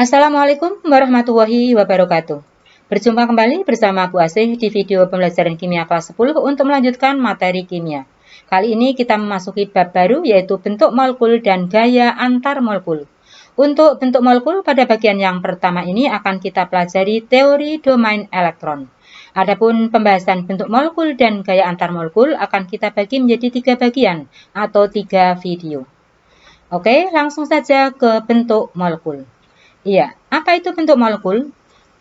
Assalamualaikum warahmatullahi wabarakatuh. Berjumpa kembali bersama Bu Asih di video pembelajaran kimia kelas 10 untuk melanjutkan materi kimia. Kali ini kita memasuki bab baru yaitu bentuk molekul dan gaya antar molekul. Untuk bentuk molekul pada bagian yang pertama ini akan kita pelajari teori domain elektron. Adapun pembahasan bentuk molekul dan gaya antar molekul akan kita bagi menjadi 3 bagian atau 3 video. Oke, langsung saja ke bentuk molekul. Iya, apa itu bentuk molekul?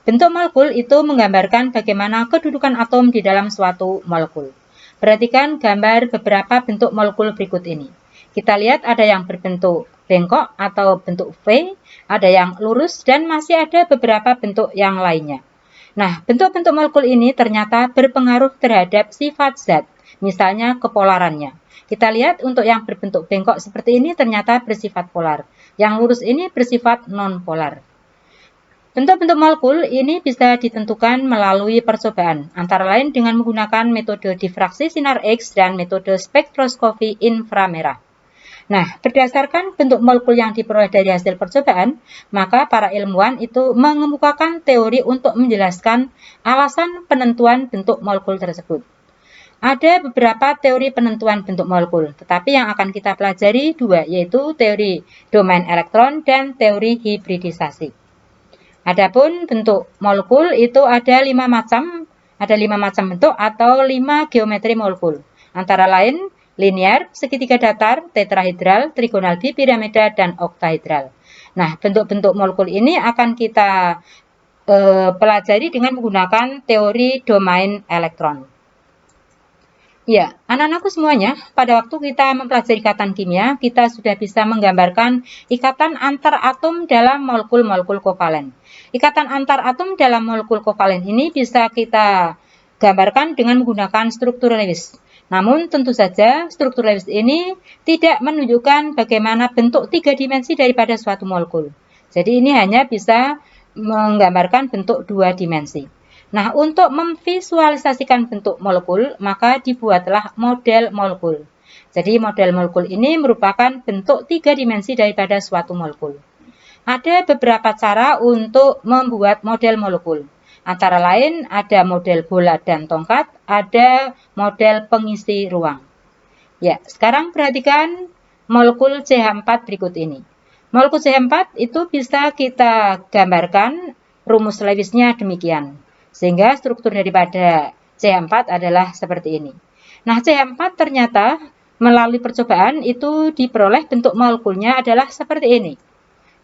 Bentuk molekul itu menggambarkan bagaimana kedudukan atom di dalam suatu molekul. Perhatikan gambar beberapa bentuk molekul berikut ini. Kita lihat ada yang berbentuk bengkok atau bentuk V, ada yang lurus, dan masih ada beberapa bentuk yang lainnya. Nah, bentuk-bentuk molekul ini ternyata berpengaruh terhadap sifat zat, misalnya kepolarannya. Kita lihat untuk yang berbentuk bengkok seperti ini ternyata bersifat polar. Yang lurus ini bersifat non-polar. Bentuk-bentuk molekul ini bisa ditentukan melalui percobaan, antara lain dengan menggunakan metode difraksi sinar X dan metode spektroskopi inframerah. Nah, berdasarkan bentuk molekul yang diperoleh dari hasil percobaan, maka para ilmuwan itu mengemukakan teori untuk menjelaskan alasan penentuan bentuk molekul tersebut. Ada beberapa teori penentuan bentuk molekul, tetapi yang akan kita pelajari 2, yaitu teori domain elektron dan teori hibridisasi. Adapun bentuk molekul itu ada 5 macam bentuk atau 5 geometri molekul, antara lain linear, segitiga datar, tetrahedral, trigonal bipiramida, dan oktahedral. Nah, bentuk-bentuk molekul ini akan kita pelajari dengan menggunakan teori domain elektron. Ya, anak-anakku semuanya, pada waktu kita mempelajari ikatan kimia, kita sudah bisa menggambarkan ikatan antar atom dalam molekul-molekul kovalen. Ikatan antar atom dalam molekul kovalen ini bisa kita gambarkan dengan menggunakan struktur Lewis. Namun tentu saja struktur Lewis ini tidak menunjukkan bagaimana bentuk 3 dimensi daripada suatu molekul. Jadi ini hanya bisa menggambarkan bentuk 2 dimensi. Nah, untuk memvisualisasikan bentuk molekul, maka dibuatlah model molekul. Jadi, model molekul ini merupakan bentuk 3 dimensi daripada suatu molekul. Ada beberapa cara untuk membuat model molekul. Antara lain, ada model bola dan tongkat, ada model pengisi ruang. Ya, sekarang perhatikan molekul CH4 berikut ini. Molekul CH4 itu bisa kita gambarkan rumus Lewisnya demikian. Sehingga struktur daripada CH4 adalah seperti ini. Nah, CH4 ternyata melalui percobaan itu diperoleh bentuk molekulnya adalah seperti ini.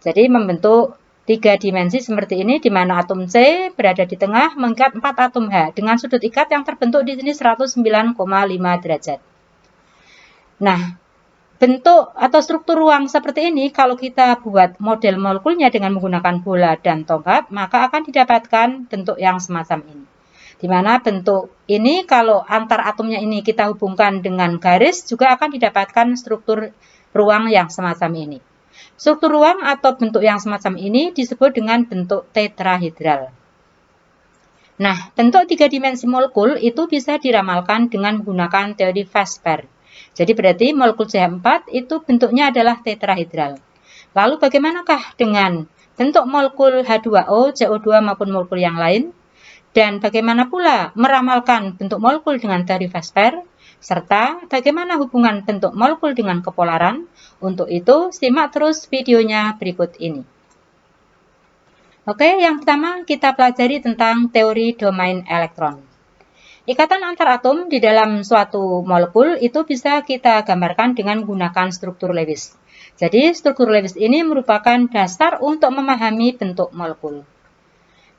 Jadi membentuk 3 dimensi seperti ini, di mana atom C berada di tengah mengikat 4 atom H dengan sudut ikat yang terbentuk di sini 109,5 derajat. Nah, bentuk atau struktur ruang seperti ini, kalau kita buat model molekulnya dengan menggunakan bola dan tongkat, maka akan didapatkan bentuk yang semacam ini. Di mana bentuk ini kalau antar atomnya ini kita hubungkan dengan garis, juga akan didapatkan struktur ruang yang semacam ini. Struktur ruang atau bentuk yang semacam ini disebut dengan bentuk tetrahedral. Nah, bentuk 3 dimensi molekul itu bisa diramalkan dengan menggunakan teori Vespers. Jadi berarti molekul CH4 itu bentuknya adalah tetrahedral. Lalu bagaimanakah dengan bentuk molekul H2O, CO2 maupun molekul yang lain? Dan bagaimana pula meramalkan bentuk molekul dengan teori Vespers? Serta bagaimana hubungan bentuk molekul dengan kepolaran? Untuk itu, simak terus videonya berikut ini. Oke, yang pertama kita pelajari tentang teori domain elektron. Ikatan antar atom di dalam suatu molekul itu bisa kita gambarkan dengan menggunakan struktur Lewis. Jadi, struktur Lewis ini merupakan dasar untuk memahami bentuk molekul.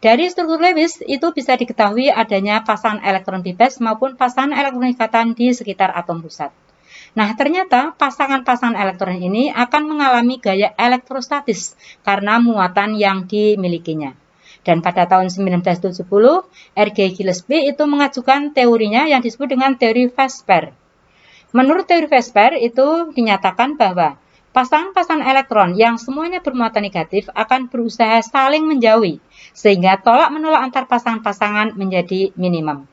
Dari struktur Lewis itu bisa diketahui adanya pasangan elektron bebas maupun pasangan elektron ikatan di sekitar atom pusat. Nah, ternyata pasangan-pasangan elektron ini akan mengalami gaya elektrostatis karena muatan yang dimilikinya. Dan pada tahun 1970, R.G. Gillespie itu mengajukan teorinya yang disebut dengan teori Vespers. Menurut teori Vespers itu dinyatakan bahwa pasangan-pasangan elektron yang semuanya bermuatan negatif akan berusaha saling menjauhi, sehingga tolak-menolak antar pasangan-pasangan menjadi minimum.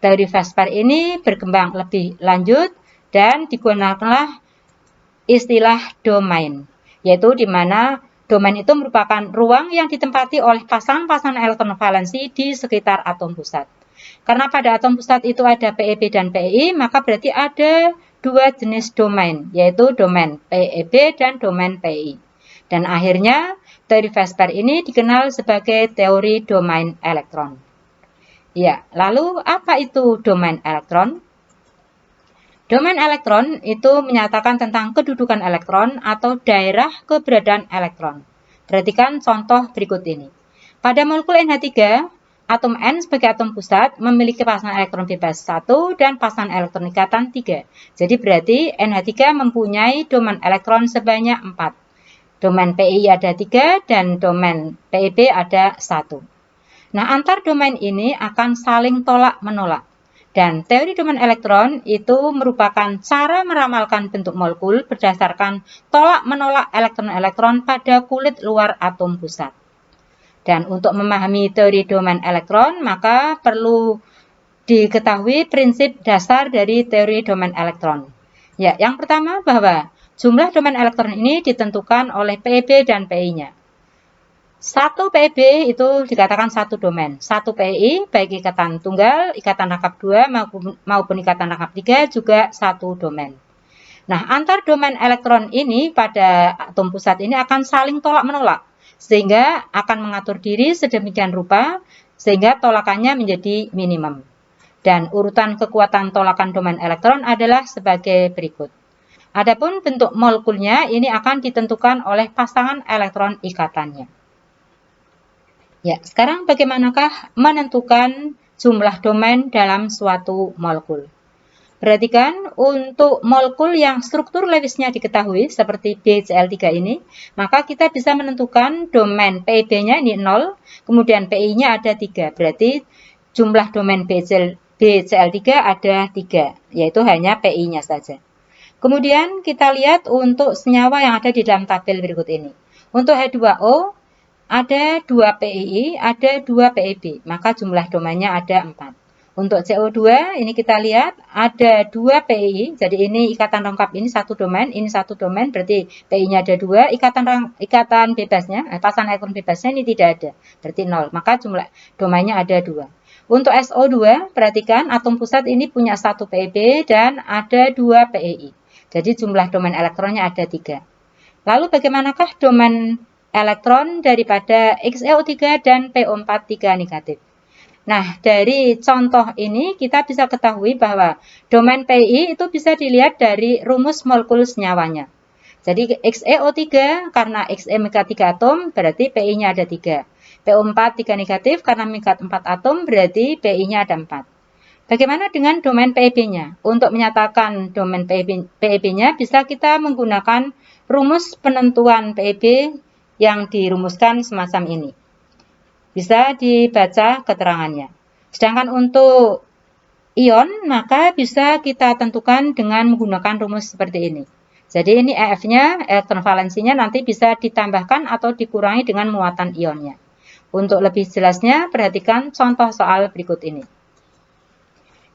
Teori Vespers ini berkembang lebih lanjut dan digunakanlah istilah domain, yaitu di mana Domain itu merupakan ruang yang ditempati oleh pasangan-pasangan elektron valensi di sekitar atom pusat. Karena pada atom pusat itu ada PeB dan PeI, maka berarti ada dua jenis domain, yaitu domain PeB dan domain PeI. Dan akhirnya, teori Vespers ini dikenal sebagai teori domain elektron. Ya, lalu apa itu domain elektron? Domain elektron itu menyatakan tentang kedudukan elektron atau daerah keberadaan elektron. Perhatikan contoh berikut ini. Pada molekul NH3, atom N sebagai atom pusat memiliki pasangan elektron bebas 1 dan pasangan elektron ikatan 3. Jadi berarti NH3 mempunyai domain elektron sebanyak 4. Domain PeI ada 3 dan domain PeB ada 1. Nah, antar domain ini akan saling tolak-menolak. Dan teori domain elektron itu merupakan cara meramalkan bentuk molekul berdasarkan tolak-menolak elektron-elektron pada kulit luar atom pusat. Dan untuk memahami teori domain elektron, maka perlu diketahui prinsip dasar dari teori domain elektron. Ya, yang pertama bahwa jumlah domain elektron ini ditentukan oleh PeB dan PeI-nya. Satu PeB itu dikatakan satu domain. Satu PeI, baik ikatan tunggal, ikatan rangkap 2 maupun ikatan rangkap 3 juga satu domain. Nah, antar domain elektron ini pada atom pusat ini akan saling tolak-menolak, sehingga akan mengatur diri sedemikian rupa, sehingga tolakannya menjadi minimum. Dan urutan kekuatan tolakan domain elektron adalah sebagai berikut. Adapun bentuk molekulnya ini akan ditentukan oleh pasangan elektron ikatannya. Ya, sekarang bagaimanakah menentukan jumlah domain dalam suatu molekul? Perhatikan, untuk molekul yang struktur Lewisnya diketahui seperti BCl3 ini, maka kita bisa menentukan domain PeB-nya ini 0, kemudian PeI-nya ada 3. Berarti jumlah domain BCl3 ada 3, yaitu hanya PeI-nya saja. Kemudian kita lihat untuk senyawa yang ada di dalam tabel berikut ini. Untuk H2O, ada 2 PeI, ada 2 PeB, maka jumlah domainnya ada 4. Untuk CO2, ini kita lihat ada 2 PeI, jadi ini ikatan lengkap, ini satu domain, ini satu domain, berarti PeI-nya ada 2, ikatan bebasnya, pasangan elektron bebasnya ini tidak ada, berarti 0, maka jumlah domainnya ada 2. Untuk SO2, perhatikan atom pusat ini punya 1 PeB dan ada 2 PeI, jadi jumlah domain elektronnya ada 3. Lalu bagaimanakah domain elektron daripada XeO3 dan PO4 3 negatif. Nah, dari contoh ini kita bisa ketahui bahwa domain PeI itu bisa dilihat dari rumus molekul senyawanya. Jadi XeO3 karena Xe mengikat 3 atom berarti PeI-nya ada 3. PO4 3 negatif karena mengikat 4 atom berarti PeI-nya ada 4. Bagaimana dengan domain PeB-nya? Untuk menyatakan domain PeB-nya bisa kita menggunakan rumus penentuan PeB yang dirumuskan semacam ini. Bisa dibaca keterangannya. Sedangkan untuk ion, maka bisa kita tentukan dengan menggunakan rumus seperti ini. Jadi ini EF-nya, elektron valensinya nanti bisa ditambahkan atau dikurangi dengan muatan ionnya. Untuk lebih jelasnya, perhatikan contoh soal berikut ini.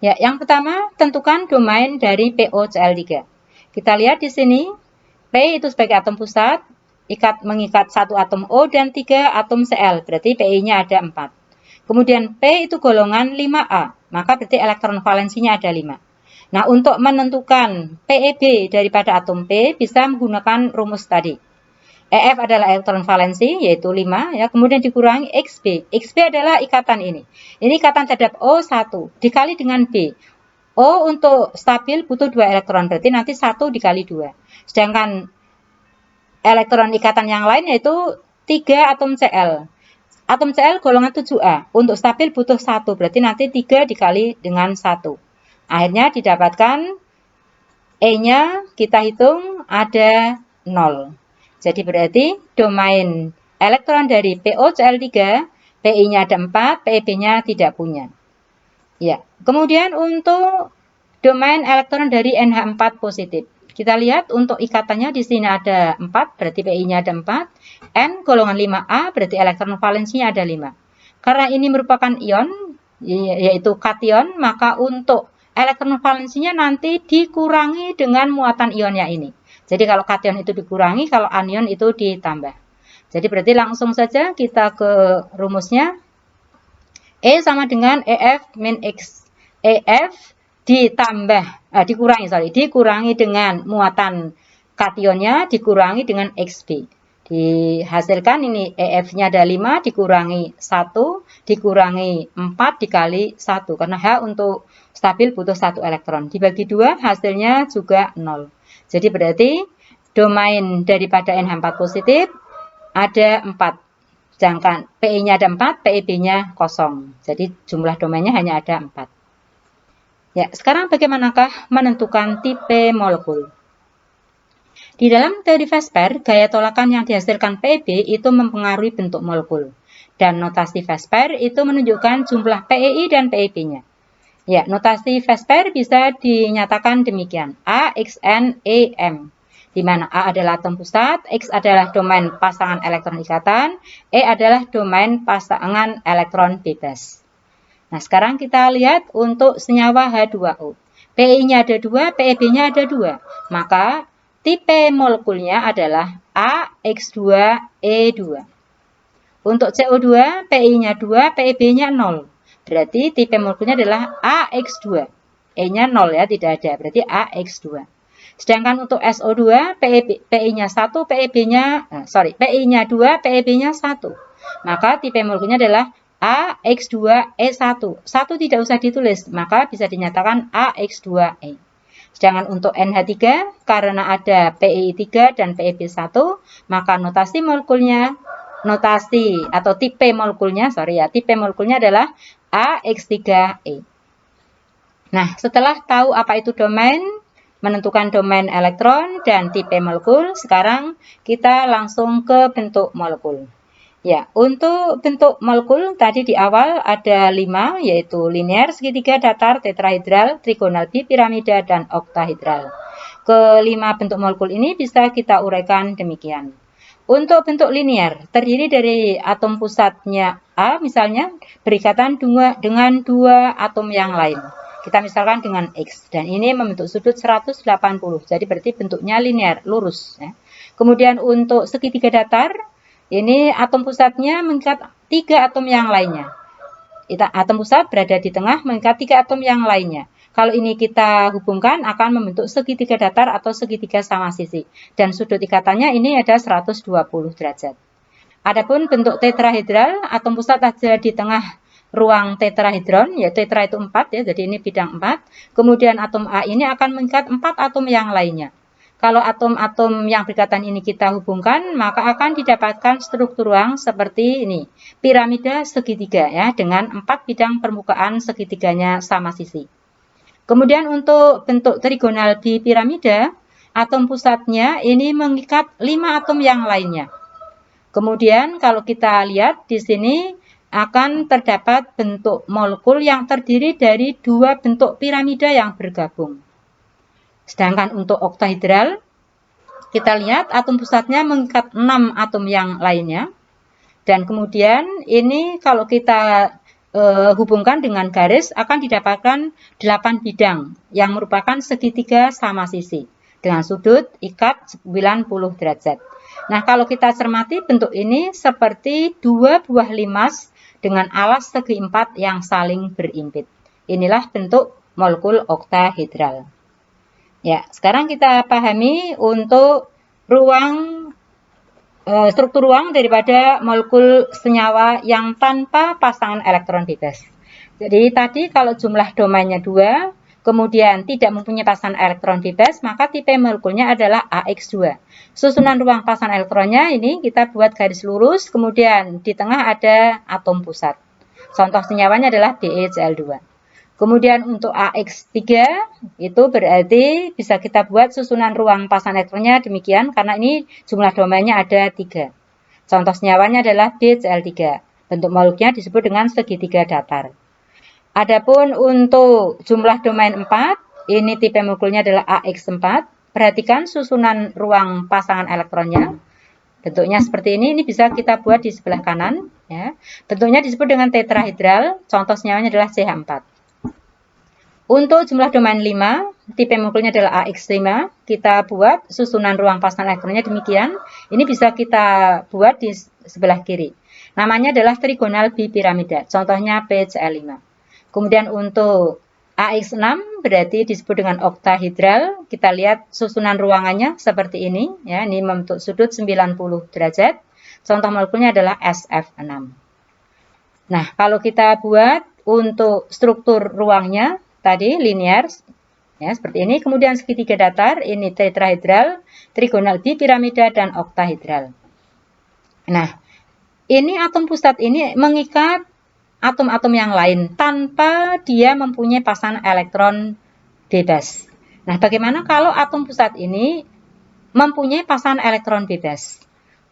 Ya, yang pertama, tentukan domain dari POCl3. Kita lihat di sini, P itu sebagai atom pusat, mengikat 1 atom O dan 3 atom Cl, berarti PeI-nya ada 4. Kemudian P itu golongan 5A, maka berarti elektron valensinya ada 5. Nah, untuk menentukan PeB daripada atom P bisa menggunakan rumus tadi. EF adalah elektron valensi, yaitu 5, ya, kemudian dikurangi XB. XB adalah ikatan ini. Ini ikatan terhadap O1, dikali dengan B. O untuk stabil butuh 2 elektron, berarti nanti 1 dikali 2. Sedangkan elektron ikatan yang lain yaitu 3 atom Cl. Atom Cl golongan 7A. Untuk stabil butuh 1, berarti nanti 3 dikali dengan 1. Akhirnya didapatkan E-nya kita hitung ada 0. Jadi berarti domain elektron dari POCl3, PI-nya ada 4, PeB-nya tidak punya. Ya, kemudian untuk domain elektron dari NH4 positif. Kita lihat untuk ikatannya di sini ada 4, berarti PI-nya ada 4. N golongan 5A, berarti elektron valensinya ada 5. Karena ini merupakan ion, yaitu kation, maka untuk elektron valensinya nanti dikurangi dengan muatan ionnya ini. Jadi kalau kation itu dikurangi, kalau anion itu ditambah. Jadi berarti langsung saja kita ke rumusnya. E sama dengan EF min X. EF dikurangi dengan muatan kationnya dikurangi dengan XB. Dihasilkan ini EF-nya ada 5 dikurangi 1 dikurangi 4 dikali 1. Karena H untuk stabil butuh 1 elektron. Dibagi 2 hasilnya juga 0. Jadi berarti domain daripada NH4 positif ada 4. Sedangkan PI-nya ada 4, PIB-nya kosong. Jadi jumlah domainnya hanya ada 4. Ya, sekarang bagaimanakah menentukan tipe molekul? Di dalam teori Vespers, gaya tolakan yang dihasilkan PIB itu mempengaruhi bentuk molekul. Dan notasi Vespers itu menunjukkan jumlah PEI dan PEB-nya. Ya, notasi Vespers bisa dinyatakan demikian. A, X, N, E, M. Di mana A adalah atom pusat, X adalah domain pasangan elektron ikatan, E adalah domain pasangan elektron bebas. Nah, sekarang kita lihat untuk senyawa H2O. PI-nya ada 2, PEB-nya ada 2. Maka tipe molekulnya adalah AX2E2. Untuk CO2, PI-nya 2, PEB-nya 0. Berarti tipe molekulnya adalah AX2. E-nya 0 ya, tidak ada. Berarti AX2. Sedangkan untuk SO2, PI-nya 1, PInya 2, PEB-nya 1. Maka tipe molekulnya adalah AX2E1. 1 tidak usah ditulis, maka bisa dinyatakan AX2E. Sedangkan untuk NH3, karena ada PI3 dan PEB1, maka notasi molekulnya, tipe molekulnya adalah AX3E. Nah, setelah tahu apa itu domain, menentukan domain elektron dan tipe molekul, sekarang kita langsung ke bentuk molekul. Ya, untuk bentuk molekul tadi di awal ada 5, yaitu linear, segitiga, datar, tetrahedral, trigonal, bipiramida, dan oktahedral. Kelima bentuk molekul ini bisa kita uraikan demikian. Untuk bentuk linear, terdiri dari atom pusatnya A, misalnya, berikatan dengan 2 atom yang lain. Kita misalkan dengan X, dan ini membentuk sudut 180, jadi berarti bentuknya linear, lurus. Ya. Kemudian untuk segitiga datar, ini atom pusatnya mengikat 3 atom yang lainnya. Atom pusat berada di tengah mengikat 3 atom yang lainnya. Kalau ini kita hubungkan akan membentuk segitiga datar atau segitiga sama sisi. Dan sudut ikatannya ini ada 120 derajat. Adapun bentuk tetrahedral, atom pusat ada di tengah ruang tetrahedron, ya tetra itu 4 ya, jadi ini bidang 4. Kemudian atom A ini akan mengikat 4 atom yang lainnya. Kalau atom-atom yang berikatan ini kita hubungkan, maka akan didapatkan struktur ruang seperti ini. Piramida segitiga ya, dengan 4 bidang permukaan segitiganya sama sisi. Kemudian untuk bentuk trigonal bipiramida, atom pusatnya ini mengikat 5 atom yang lainnya. Kemudian kalau kita lihat di sini akan terdapat bentuk molekul yang terdiri dari 2 bentuk piramida yang bergabung. Sedangkan untuk oktahedral, kita lihat atom pusatnya mengikat 6 atom yang lainnya. Dan kemudian ini kalau kita hubungkan dengan garis akan didapatkan 8 bidang yang merupakan segitiga sama sisi dengan sudut ikat 90 derajat. Nah, kalau kita cermati bentuk ini seperti 2 buah limas dengan alas segi 4 yang saling berimpit. Inilah bentuk molekul oktahedral. Ya, sekarang kita pahami untuk struktur ruang daripada molekul senyawa yang tanpa pasangan elektron bebas. Jadi tadi kalau jumlah domainnya 2, kemudian tidak mempunyai pasangan elektron bebas, maka tipe molekulnya adalah AX2. Susunan ruang pasangan elektronnya ini kita buat garis lurus, kemudian di tengah ada atom pusat. Contoh senyawanya adalah BeCl2. Kemudian untuk AX3 itu berarti bisa kita buat susunan ruang pasangan elektronnya demikian, karena ini jumlah domainnya ada 3. Contoh senyawanya adalah BCl3. Bentuk molekulnya disebut dengan segitiga datar. Adapun untuk jumlah domain 4, ini tipe molekulnya adalah AX4. Perhatikan susunan ruang pasangan elektronnya. Bentuknya seperti ini bisa kita buat di sebelah kanan. Ya. Bentuknya disebut dengan tetrahedral, contoh senyawanya adalah CH4. Untuk jumlah domain 5, tipe molekulnya adalah AX5. Kita buat susunan ruang pasangan elektronnya demikian. Ini bisa kita buat di sebelah kiri. Namanya adalah trigonal bipiramida. Contohnya PCl5. Kemudian untuk AX6 berarti disebut dengan oktahedral. Kita lihat susunan ruangannya seperti ini. Ya, ini membentuk sudut 90 derajat. Contoh molekulnya adalah SF6. Nah, kalau kita buat untuk struktur ruangnya, tadi linear, ya seperti ini. Kemudian segitiga datar, ini tetrahedral, trigonal bipiramida, dan oktahedral. Nah, ini atom pusat ini mengikat atom-atom yang lain tanpa dia mempunyai pasangan elektron bebas. Nah, bagaimana kalau atom pusat ini mempunyai pasangan elektron bebas?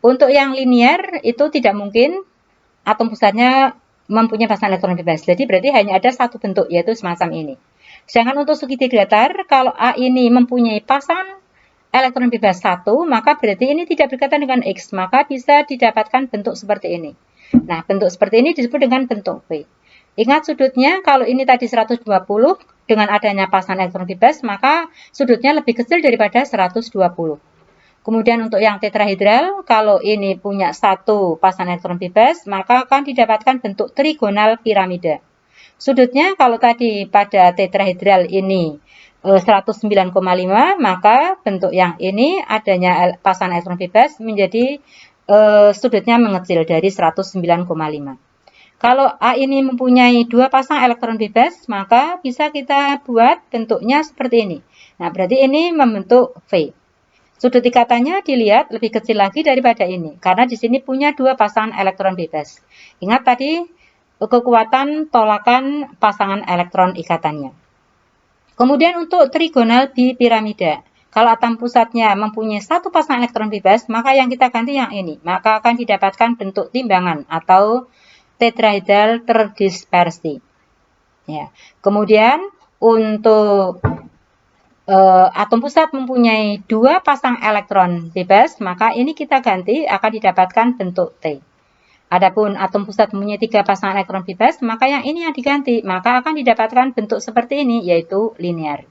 Untuk yang linear itu tidak mungkin atom pusatnya mempunyai pasangan elektron bebas. Jadi berarti hanya ada satu bentuk, yaitu semacam ini. Sedangkan untuk segitiga datar, kalau A ini mempunyai pasangan elektron bebas 1, maka berarti ini tidak berkaitan dengan X, maka bisa didapatkan bentuk seperti ini. Nah, bentuk seperti ini disebut dengan bentuk V. Ingat sudutnya, kalau ini tadi 120, dengan adanya pasangan elektron bebas, maka sudutnya lebih kecil daripada 120. Kemudian untuk yang tetrahedral, kalau ini punya satu pasangan elektron bebas, maka akan didapatkan bentuk trigonal piramida. Sudutnya kalau tadi pada tetrahedral ini 109,5, maka bentuk yang ini adanya pasangan elektron bebas menjadi sudutnya mengecil dari 109,5. Kalau A ini mempunyai dua pasang elektron bebas, maka bisa kita buat bentuknya seperti ini. Nah, berarti ini membentuk V. Sudut ikatannya dilihat lebih kecil lagi daripada ini, karena di sini punya dua pasangan elektron bebas. Ingat tadi kekuatan tolakan pasangan elektron ikatannya. Kemudian untuk trigonal bipiramida, kalau atom pusatnya mempunyai satu pasangan elektron bebas, maka yang kita ganti yang ini. Maka akan didapatkan bentuk timbangan atau tetrahedral terdispersi. Ya. Kemudian untuk atom pusat mempunyai dua pasang elektron bebas, maka ini kita ganti akan didapatkan bentuk T. Adapun atom pusat mempunyai tiga pasang elektron bebas, maka yang ini yang diganti, maka akan didapatkan bentuk seperti ini, yaitu linear.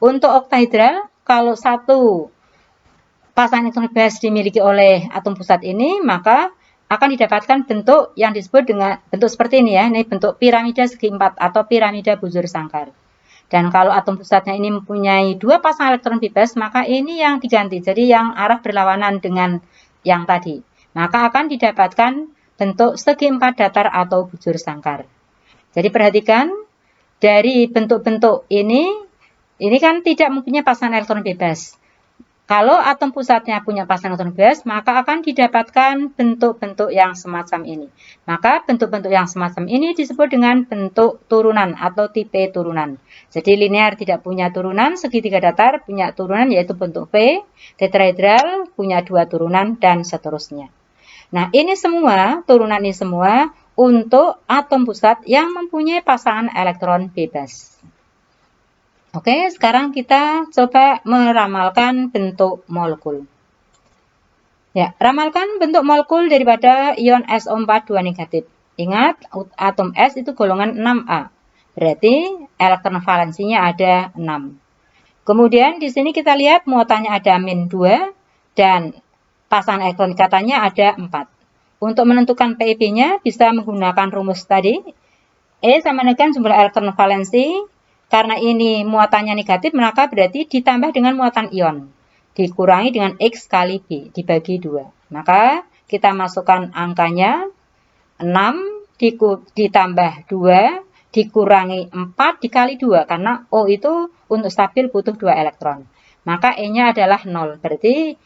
Untuk oktahedral, kalau satu pasang elektron bebas dimiliki oleh atom pusat ini, maka akan didapatkan bentuk yang disebut dengan bentuk seperti ini ya, ini bentuk piramida segi empat atau piramida bujur sangkar. Dan kalau atom pusatnya ini mempunyai dua pasang elektron bebas, maka ini yang diganti. Jadi yang arah berlawanan dengan yang tadi. Maka akan didapatkan bentuk segi empat datar atau bujur sangkar. Jadi perhatikan, dari bentuk-bentuk ini kan tidak mempunyai pasangan elektron bebas. Kalau atom pusatnya punya pasangan elektron bebas, maka akan didapatkan bentuk-bentuk yang semacam ini. Maka bentuk-bentuk yang semacam ini disebut dengan bentuk turunan atau tipe turunan. Jadi linear tidak punya turunan, segitiga datar punya turunan yaitu bentuk V, tetrahedral punya dua turunan, dan seterusnya. Nah, ini semua, turunan ini semua untuk atom pusat yang mempunyai pasangan elektron bebas. Oke, sekarang kita coba meramalkan bentuk molekul. Ya, ramalkan bentuk molekul daripada ion SO4 2 negatif. Ingat, atom S itu golongan 6A. Berarti elektron valensinya ada 6. Kemudian di sini kita lihat muatannya ada min 2 dan pasangan elektron ikatannya ada 4. Untuk menentukan PIP-nya bisa menggunakan rumus tadi. E sama dengan jumlah elektron valensi. Karena ini muatannya negatif, maka berarti ditambah dengan muatan ion. Dikurangi dengan X kali B, dibagi 2. Maka kita masukkan angkanya 6 ditambah 2, dikurangi 4 dikali 2. Karena O itu untuk stabil butuh 2 elektron. Maka E-nya adalah 0. Berarti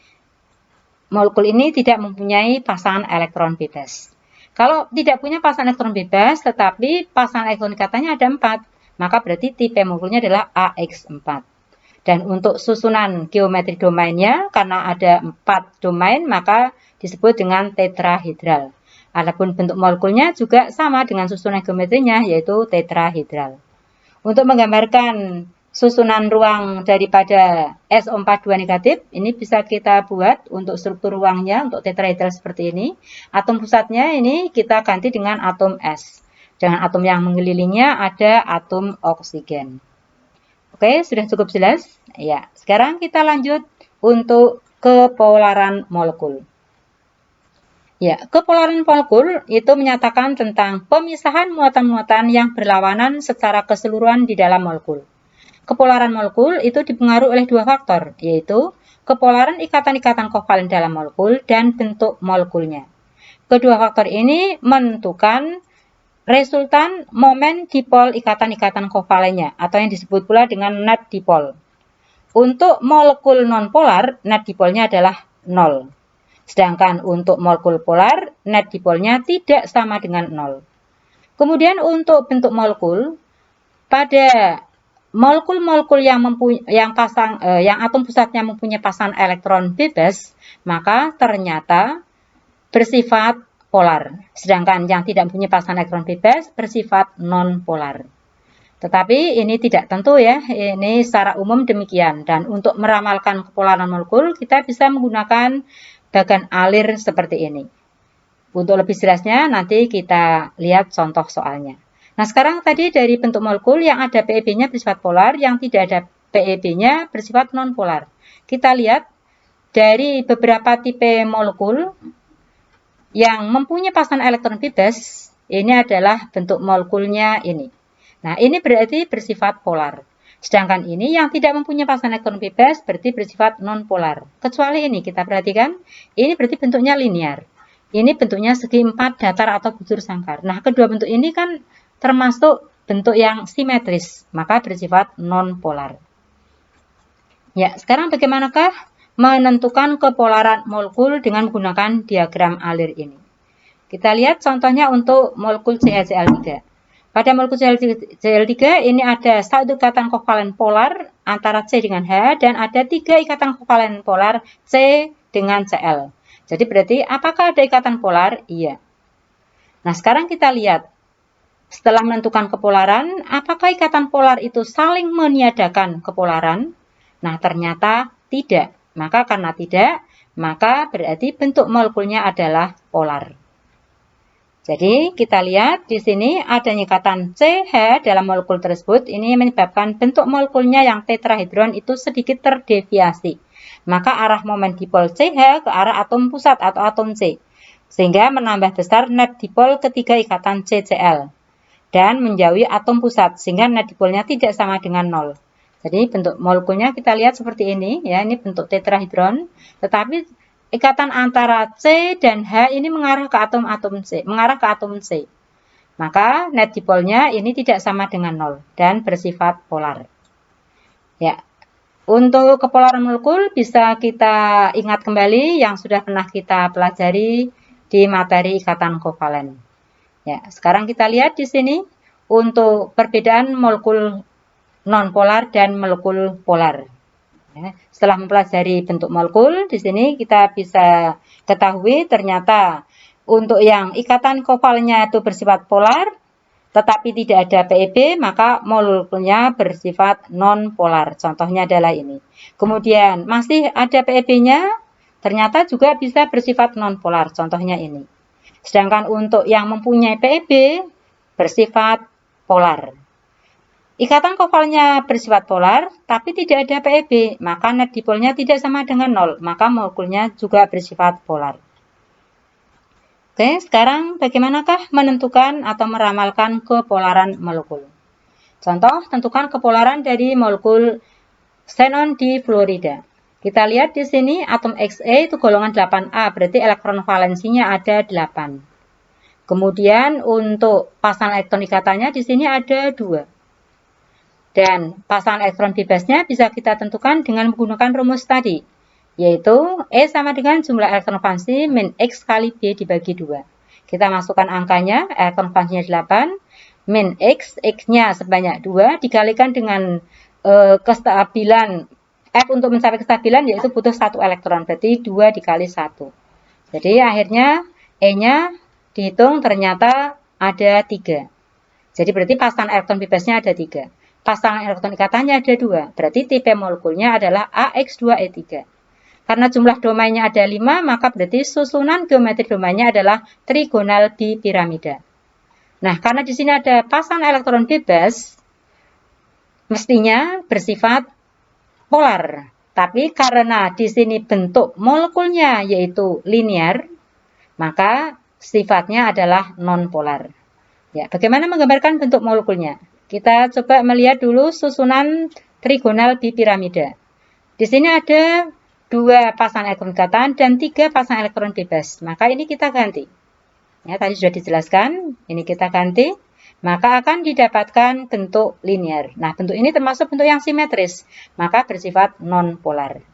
molekul ini tidak mempunyai pasangan elektron bebas. Kalau tidak punya pasangan elektron bebas, tetapi pasangan elektron ikatanya ada 4. Maka berarti tipe molekulnya adalah AX4. Dan untuk susunan geometri domainnya, karena ada 4 domain, maka disebut dengan tetrahedral. Adapun bentuk molekulnya juga sama dengan susunan geometrinya, yaitu tetrahedral. Untuk menggambarkan susunan ruang daripada SO4 2 negatif, ini bisa kita buat untuk struktur ruangnya, untuk tetrahedral seperti ini. Atom pusatnya ini kita ganti dengan atom S. Dengan atom yang mengelilinginya ada atom oksigen. Oke, sudah cukup jelas? Ya, sekarang kita lanjut untuk kepolaran molekul. Ya, kepolaran molekul itu menyatakan tentang pemisahan muatan-muatan yang berlawanan secara keseluruhan di dalam molekul. Kepolaran molekul itu dipengaruhi oleh dua faktor, yaitu kepolaran ikatan-ikatan kovalen dalam molekul dan bentuk molekulnya. Kedua faktor ini menentukan resultan momen dipol ikatan-ikatan kovalennya, atau yang disebut pula dengan net dipol. Untuk molekul nonpolar, net dipolnya adalah 0. Sedangkan untuk molekul polar, net dipolnya tidak sama dengan 0. Kemudian untuk bentuk molekul, pada molekul-molekul yang atom pusatnya mempunyai pasangan elektron bebas, maka ternyata bersifat polar. Sedangkan yang tidak mempunyai pasangan elektron bebas bersifat non-polar. Tetapi ini tidak tentu ya, ini secara umum demikian. Dan untuk meramalkan kepolaran molekul, kita bisa menggunakan bagan alir seperti ini. Untuk lebih jelasnya nanti kita lihat contoh soalnya. Nah, sekarang tadi dari bentuk molekul yang ada PeB-nya bersifat polar, yang tidak ada PeB-nya bersifat non-polar. Kita lihat dari beberapa tipe molekul yang mempunyai pasangan elektron bebas, ini adalah bentuk molekulnya ini. Nah, ini berarti bersifat polar. Sedangkan ini yang tidak mempunyai pasangan elektron bebas berarti bersifat non-polar. Kecuali ini, kita perhatikan, ini berarti bentuknya linear. Ini bentuknya segi 4 datar atau bujur sangkar. Nah, kedua bentuk ini kan termasuk bentuk yang simetris, maka bersifat non-polar. Ya, sekarang bagaimanakah menentukan kepolaran molekul dengan menggunakan diagram alir ini? Kita lihat contohnya untuk molekul CaCl3. Pada molekul Cl3 ini ada satu ikatan kovalen polar antara C dengan H dan ada 3 ikatan kovalen polar C dengan Cl. Jadi berarti apakah ada ikatan polar? Iya. Nah, sekarang kita lihat. Setelah menentukan kepolaran, apakah ikatan polar itu saling meniadakan kepolaran? Nah, ternyata tidak. Maka karena tidak, maka berarti bentuk molekulnya adalah polar. Jadi kita lihat di sini adanya ikatan CH dalam molekul tersebut, ini menyebabkan bentuk molekulnya yang tetrahedron itu sedikit terdeviasi. Maka arah momen dipol CH ke arah atom pusat atau atom C, sehingga menambah besar net dipol ketiga ikatan CCl dan menjauhi atom pusat, sehingga net dipolnya tidak sama dengan 0. Jadi bentuk molekulnya kita lihat seperti ini, ya, ini bentuk tetrahedron, tetapi ikatan antara C dan H ini mengarah ke atom C. Maka net dipolnya ini tidak sama dengan 0 dan bersifat polar. Ya. Untuk kepolaran molekul bisa kita ingat kembali yang sudah pernah kita pelajari di materi ikatan kovalen. Ya, sekarang kita lihat di sini untuk perbedaan molekul nonpolar dan molekul polar. Ya, setelah mempelajari bentuk molekul, di sini kita bisa ketahui ternyata untuk yang ikatan kovalnya itu bersifat polar, tetapi tidak ada PeB, maka molekulnya bersifat non-polar. Contohnya adalah ini. Kemudian masih ada PeB-nya, ternyata juga bisa bersifat non-polar. Contohnya ini. Sedangkan untuk yang mempunyai PeB bersifat polar. Ikatan kovalnya bersifat polar, tapi tidak ada PeB, maka net dipolnya tidak sama dengan 0, maka molekulnya juga bersifat polar. Oke, sekarang bagaimanakah menentukan atau meramalkan kepolaran molekul? Contoh, tentukan kepolaran dari molekul xenon di fluorida. Kita lihat di sini atom Xe itu golongan 8A, berarti elektron valensinya ada 8. Kemudian untuk pasangan elektron ikatannya di sini ada 2. Dan pasangan elektron bebasnya bisa kita tentukan dengan menggunakan rumus tadi, yaitu E sama dengan jumlah elektron valensi min X kali B dibagi 2. Kita masukkan angkanya, elektron valensinya 8, min X, X-nya sebanyak 2, dikalikan dengan kestabilan, F untuk mencapai kestabilan yaitu butuh 1 elektron, berarti 2 dikali 1. Jadi akhirnya E-nya dihitung ternyata ada 3. Jadi berarti pasangan elektron bebasnya ada 3. Pasangan elektron ikatannya ada 2, berarti tipe molekulnya adalah AX2E3. Karena jumlah domainnya ada 5, maka berarti susunan geometri domainnya adalah trigonal bipiramida. Nah, karena di sini ada pasangan elektron bebas, mestinya bersifat polar. Tapi karena di sini bentuk molekulnya yaitu linear, maka sifatnya adalah non-polar. Ya, bagaimana menggambarkan bentuk molekulnya? Kita coba melihat dulu susunan trigonal bipiramida. Di sini ada 2 pasang elektron ikatan dan 3 pasang elektron bebas. Maka ini kita ganti. Ya, tadi sudah dijelaskan, ini kita ganti. Maka akan didapatkan bentuk linear. Nah, bentuk ini termasuk bentuk yang simetris, maka bersifat non-polar.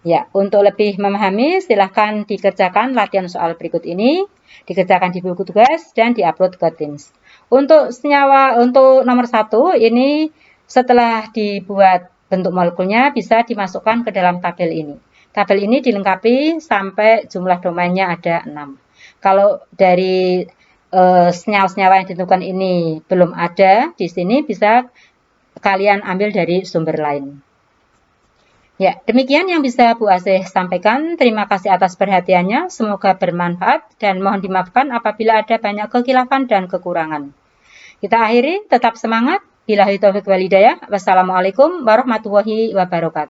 Ya, untuk lebih memahami, silahkan dikerjakan latihan soal berikut ini, dikerjakan di buku tugas, dan diupload ke Teams. Untuk nomor 1, ini setelah dibuat bentuk molekulnya, bisa dimasukkan ke dalam tabel ini. Tabel ini dilengkapi sampai jumlah domainnya ada 6. Kalau dari senyawa-senyawa yang ditentukan ini belum ada di sini, bisa kalian ambil dari sumber lain. Ya, demikian yang bisa Bu Asih sampaikan. Terima kasih atas perhatiannya. Semoga bermanfaat dan mohon dimaafkan apabila ada banyak kekhilafan dan kekurangan. Kita akhiri, tetap semangat. Billahi taufiq wal hidayah. Wassalamualaikum warahmatullahi wabarakatuh.